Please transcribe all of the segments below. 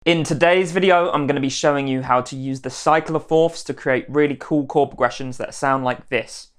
In today's video, I'm going to be showing you how to use the cycle of fourths to create really cool chord progressions that sound like this.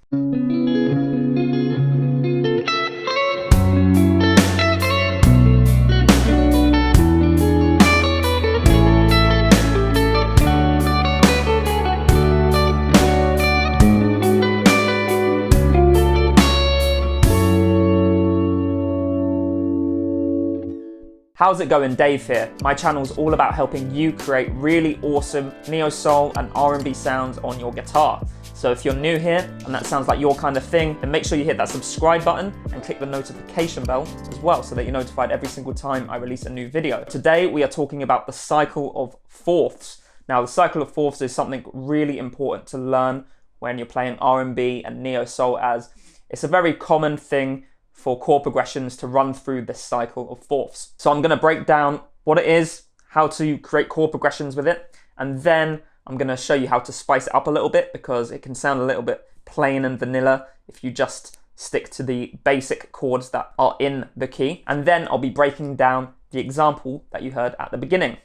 How's it going? Dave here. My channel's all about helping you create really awesome neo-soul and R&B sounds on your guitar. So if you're new here and that sounds like your kind of thing, then make sure you hit that subscribe button and click the notification bell as well so that you're notified every single time I release a new video. Today we are talking about the cycle of fourths. Now the cycle of fourths is something really important to learn when you're playing R&B and neo-soul, as it's a very common thing for chord progressions to run through this cycle of fourths. So I'm going to break down what it is, how to create chord progressions with it, and then I'm going to show you how to spice it up a little bit because it can sound a little bit plain and vanilla if you just stick to the basic chords that are in the key. And then I'll be breaking down the example that you heard at the beginning.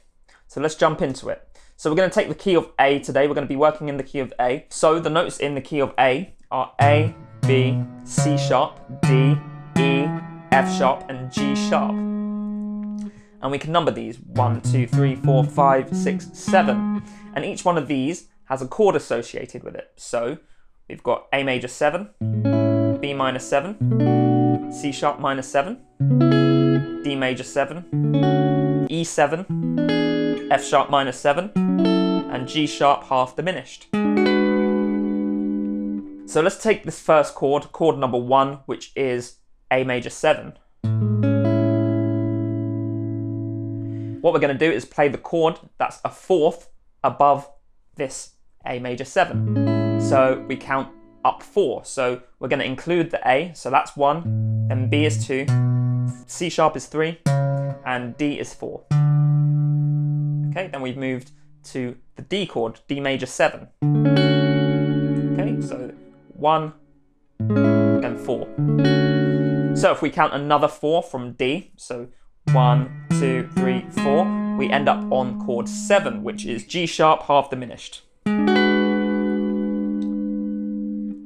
So let's jump into it. So we're going to take the key of A today. We're going to be working in the key of A. So the notes in the key of A are A, B, C sharp, D, E, F sharp, and G sharp. And we can number these 1, 2, 3, 4, 5, 6, 7. And each one of these has a chord associated with it. So we've got A major 7, B minor 7, C sharp minor 7, D major 7, E 7, F sharp minor 7, and G sharp half diminished. So let's take this first chord, chord number 1, which is A major 7. What we're going to do is play the chord that's a fourth above this A major 7. So we count up 4. So we're going to include the A, so that's 1, then B is 2, C sharp is 3, and D is 4. Okay, then we've moved to the D chord, D major 7. Okay, so 1, then 4. So if we count another 4 from D, so 1, 2, 3, 4, we end up on chord 7, which is G sharp half diminished.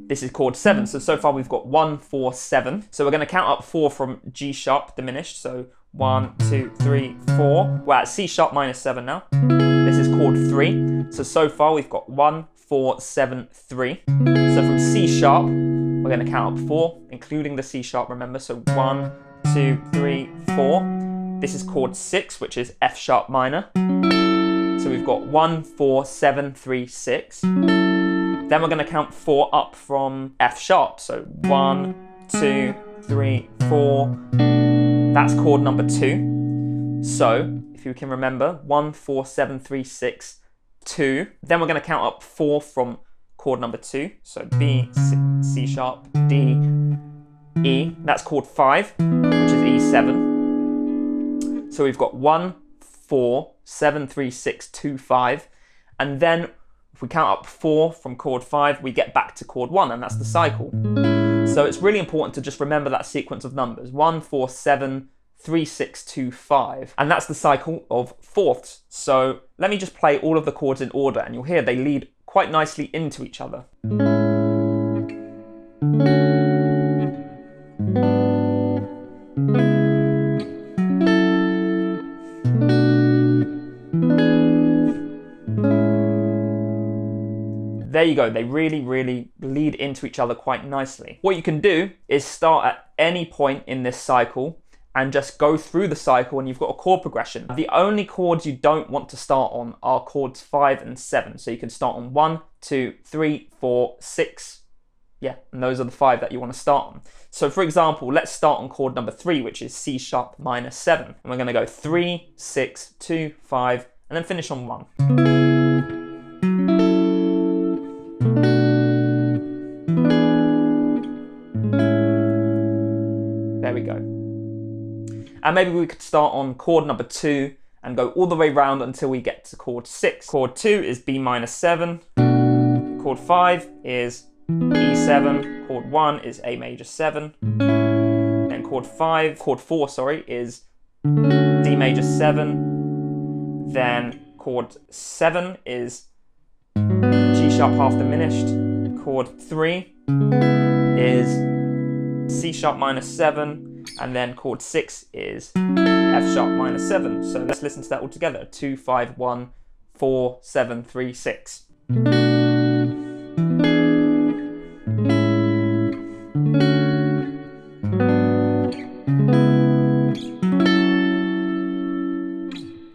This is chord 7, so far we've got 1, 4, 7. So we're going to count up 4 from G sharp diminished, so 1, 2, 3, 4. We're at C sharp minor 7 now. This is chord 3, so far we've got 1, 4, 7, 3. So from C sharp, we're going to count up 4, including the C sharp, remember, so 1, 2, 3, 4. This is chord 6, which is F sharp minor. So we've got 1, 4, 7, 3, 6. Then we're going to count 4 up from F sharp, so 1, 2, 3, 4. That's chord number 2. So if you can remember, 1, 4, 7, 3, 6, 2. Then we're going to count up 4 from chord number 2, so B, C sharp, D, E. That's chord 5, which is E7. So we've got 1, 4, 7, 3, 6, 2, 5. And then if we count up 4 from chord 5, we get back to chord 1, and that's the cycle. So it's really important to just remember that sequence of numbers, 1, 4, 7, 3, 6, 2, 5. And that's the cycle of fourths. So let me just play all of the chords in order, and you'll hear they lead quite nicely into each other. There you go, they really lead into each other quite nicely. What you can do is start at any point in this cycle and just go through the cycle and you've got a chord progression. The only chords you don't want to start on are chords 5 and 7. So you can start on 1, 2, 3, 4, 6. Yeah, and those are the 5 that you want to start on. So for example, let's start on chord number 3, which is C sharp minor 7. And we're going to go 3, 6, 2, 5, and then finish on 1. There we go. And maybe we could start on chord number 2 and go all the way round until we get to chord 6. Chord 2 is B minor 7. Chord 5 is E7. Chord 1 is A major 7. Then chord 4, is D major 7. Then chord 7 is G sharp half diminished. Chord 3 is C sharp minor 7, and then chord 6 is F sharp minor 7. So let's listen to that all together. 2, 5, 1, 4, 7, 3, 6.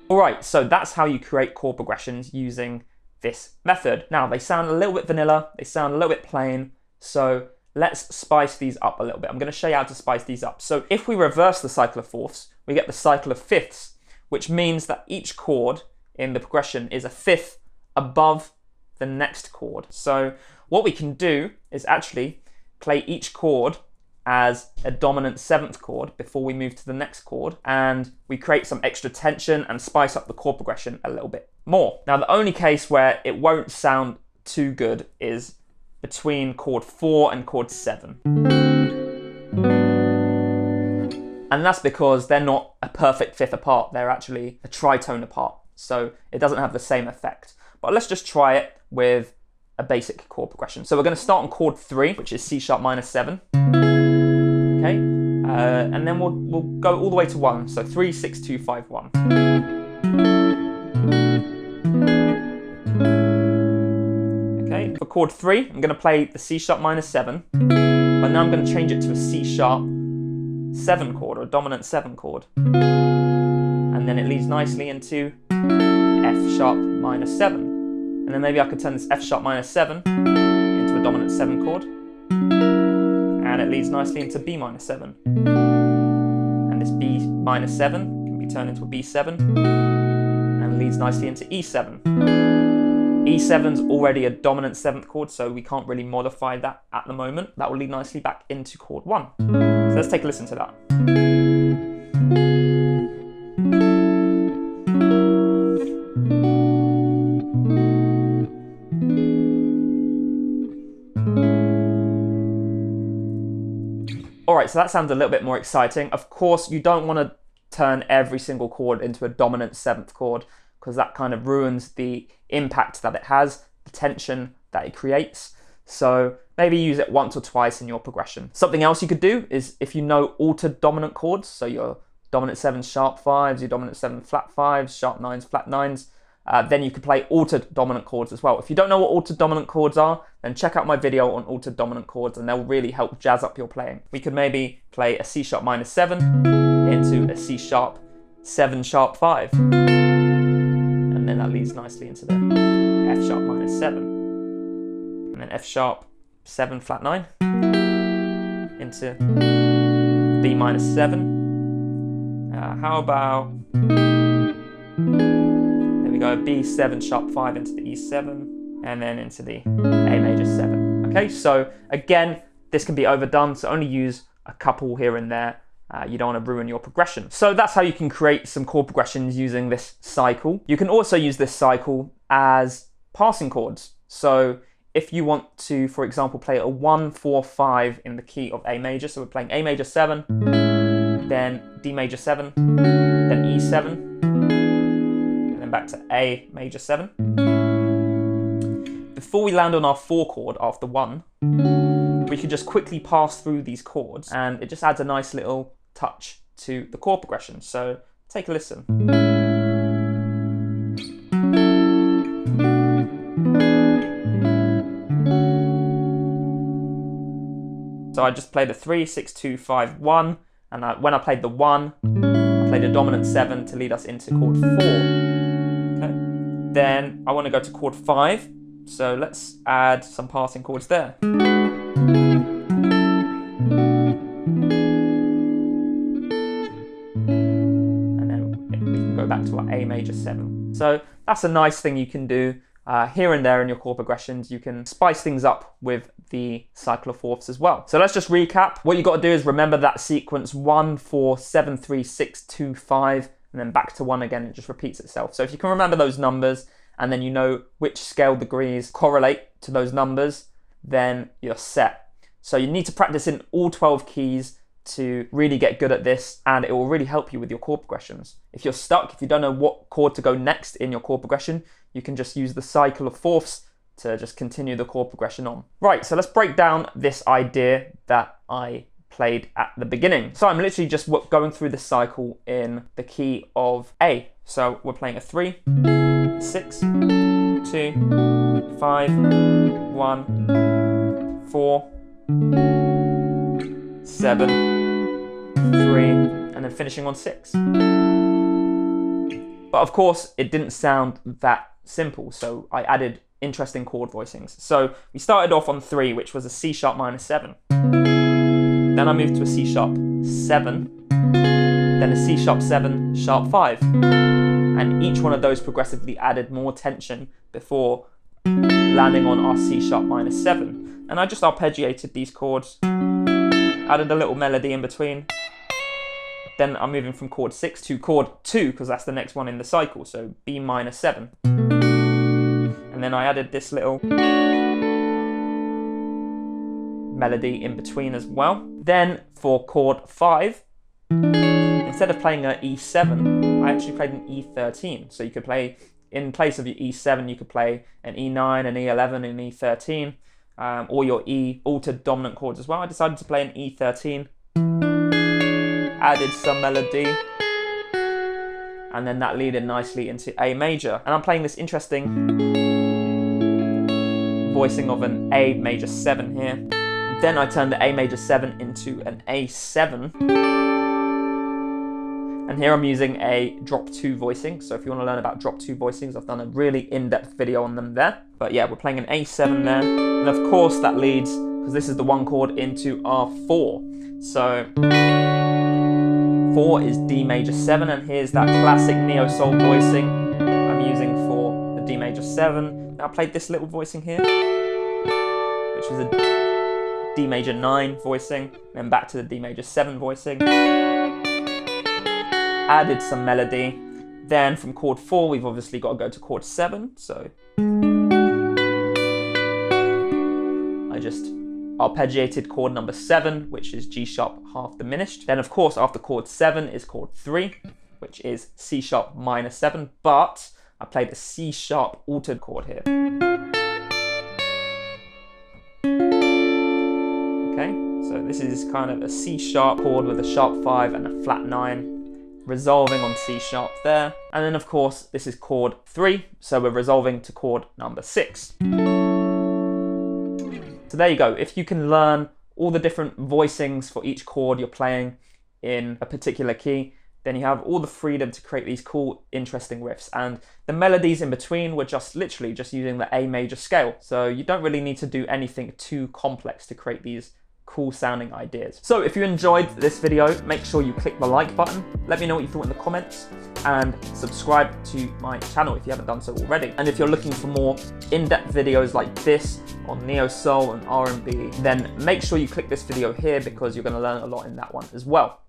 Alright, so that's how you create chord progressions using this method. Now, they sound a little bit vanilla, they sound a little bit plain, so let's spice these up a little bit. I'm going to show you how to spice these up. So if we reverse the cycle of fourths, we get the cycle of fifths, which means that each chord in the progression is a fifth above the next chord. So what we can do is actually play each chord as a dominant seventh chord before we move to the next chord, and we create some extra tension and spice up the chord progression a little bit more. Now, the only case where it won't sound too good is between chord 4 and chord 7. And that's because they're not a perfect fifth apart, they're actually a tritone apart, so it doesn't have the same effect. But let's just try it with a basic chord progression. So we're going to start on chord 3, which is C sharp minor 7. Okay, and then we'll go all the way to 1. So 3, 6, 2, 5, 1. Okay, for chord 3, I'm going to play the C sharp minor 7, but now I'm going to change it to a C sharp 7 chord, or a dominant 7 chord. And then it leads nicely into F sharp minor 7. And then maybe I could turn this F sharp minor 7 into a dominant 7 chord. And it leads nicely into B minor 7. And this B minor 7 can be turned into a B7 and leads nicely into E7. E7's already a dominant 7th chord, so we can't really modify that at the moment. That will lead nicely back into chord 1. So let's take a listen to that. Alright, so that sounds a little bit more exciting. Of course, you don't want to turn every single chord into a dominant 7th chord, because that kind of ruins the impact that it has, the tension that it creates. So maybe use it once or twice in your progression. Something else you could do is, if you know altered dominant chords, so your dominant 7s sharp 5s, your dominant 7 flat 5s, sharp 9s, flat 9s, then you could play altered dominant chords as well. If you don't know what altered dominant chords are, then check out my video on altered dominant chords, and they'll really help jazz up your playing. We could maybe play a C sharp minor 7 into a C sharp 7 sharp 5. And then that leads nicely into the F sharp minor 7. And then F sharp 7 flat 9 into B minor 7. How about, there we go, B7 sharp 5 into the E7, and then into the A major 7. Okay, so again, this can be overdone, so only use a couple here and there. You don't want to ruin your progression. So that's how you can create some chord progressions using this cycle. You can also use this cycle as passing chords. So if you want to, for example, play a 1, 4, 5 in the key of A major, so we're playing A major 7, then D major 7, then E7, and then back to A major 7. Before we land on our 4 chord after 1, we could just quickly pass through these chords, and it just adds a nice little touch to the chord progression. So take a listen. So I just played a 3, 6, 2, 5, 1, and when I played the 1, I played a dominant 7 to lead us into chord 4. Okay. Then I want to go to chord 5, so let's add some passing chords there. Back to our A major 7. So that's a nice thing you can do here and there in your chord progressions. You can spice things up with the cycle of fourths as well. So let's just recap. What you got to do is remember that sequence 1, 4, 7, 3, 6, 2, 5, and then back to 1 again. It just repeats itself. So if you can remember those numbers, and then you know which scale degrees correlate to those numbers, then you're set. So you need to practice in all 12 keys to really get good at this, and it will really help you with your chord progressions. If you're stuck, if you don't know what chord to go next in your chord progression, you can just use the cycle of fourths to just continue the chord progression on. Right, so let's break down this idea that I played at the beginning. So I'm literally just going through this cycle in the key of A. So we're playing a 3, 6, 2, 5, 1, 4, 7, 3, and then finishing on 6. But of course, it didn't sound that simple, so I added interesting chord voicings. So we started off on 3, which was a C sharp minor 7. Then I moved to a C sharp 7, then a C sharp 7, sharp 5. And each one of those progressively added more tension before landing on our C sharp minor 7. And I just arpeggiated these chords, added a little melody in between. Then I'm moving from chord 6 to chord 2, because that's the next one in the cycle, so B minor 7. And then I added this little melody in between as well. Then for chord 5, instead of playing an E7, I actually played an E13. So you could play, in place of your E7, you could play an E9, an E11, an E13, or your E altered dominant chords as well. I decided to play an E13, added some melody, and then that leaded nicely into A major. And I'm playing this interesting voicing of an A major 7 here. Then I turned the A major 7 into an A7. And here I'm using a drop 2 voicing. So if you want to learn about drop 2 voicings, I've done a really in-depth video on them there. But yeah, we're playing an A7 there. And of course that leads, because this is the 1 chord, into our 4. So 4 is D major 7, and here's that classic neo-soul voicing I'm using for the D major 7. Now I played this little voicing here, which is a D major 9 voicing, then back to the D major 7 voicing. Added some melody. Then from chord 4, we've obviously got to go to chord 7, so I just arpeggiated chord number 7, which is G sharp half diminished. Then of course after chord 7 is chord 3, which is C sharp minor 7, but I played a C sharp altered chord here. Okay, so this is kind of a C sharp chord with a sharp 5 and a flat 9, resolving on C sharp there. And then of course this is chord 3, so we're resolving to chord number 6. So there you go. If you can learn all the different voicings for each chord you're playing in a particular key, then you have all the freedom to create these cool, interesting riffs. And the melodies in between were just literally just using the A major scale. So you don't really need to do anything too complex to create these cool sounding ideas. So if you enjoyed this video, make sure you click the like button. Let me know what you thought in the comments, and subscribe to my channel if you haven't done so already. And if you're looking for more in-depth videos like this on neo soul and R&B, then make sure you click this video here, because you're going to learn a lot in that one as well.